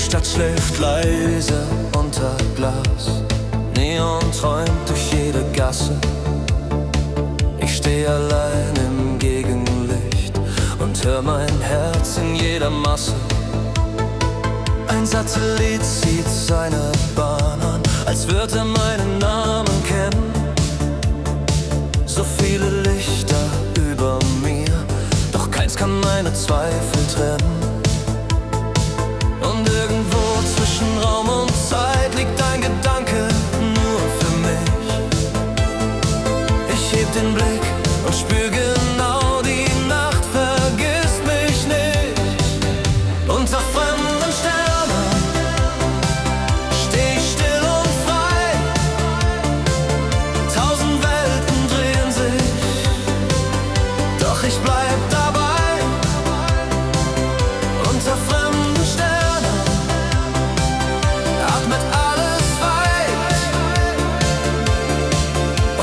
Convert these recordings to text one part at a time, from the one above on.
Stadt schläft leise unter Glas, Neon träumt durch jede Gasse. Ich steh allein im Gegenlicht und hör mein Herz in jeder Masse. Ein Satellit zieht seine Bahn an, als würde er meinen Namen kennen. So viele Lichter über mir, doch keins kann meine Zweifel trennen. Und irgendwo zwischen Raum und Zeit liegt ein Gedanke nur für mich. Ich heb den Blick und spür genau, die Nacht vergisst mich nicht. Unter fremden Sternen steh ich still und frei. 1000 Welten drehen sich, doch ich bleib dabei. Unter fremden Sternen atmet alles weit.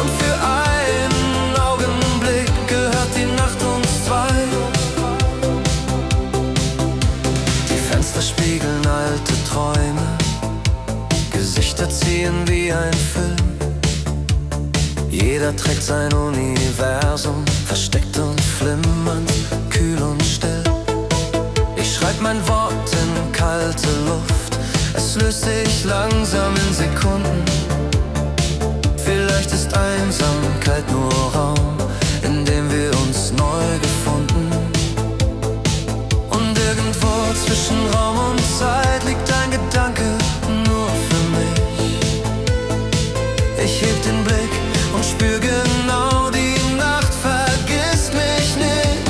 Und für einen Augenblick gehört die Nacht uns zwei. Die Fenster spiegeln alte Träume, Gesichter ziehen wie ein Film. Jeder trägt sein Universum, versteckt und flimmernd, kühl und still. Ich schreib mein Wort in kalte Luft, es löst sich langsam in Sekunden. Vielleicht ist Einsamkeit nur Raum, in dem wir uns neu gefunden. Und irgendwo zwischen Raum und Zeit liegt ein Gedanke nur für mich. Ich heb den Blick und spür genau, die Nacht vergisst mich nicht.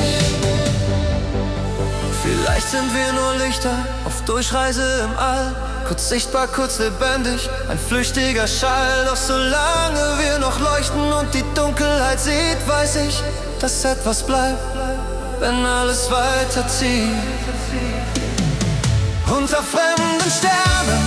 Vielleicht sind wir nur Lichter auf Durchreise im All, kurz sichtbar, kurz lebendig, ein flüchtiger Schall. Doch solange wir noch leuchten und die Dunkelheit sieht, weiß ich, dass etwas bleibt, wenn alles weiterzieht. Unter fremden Sternen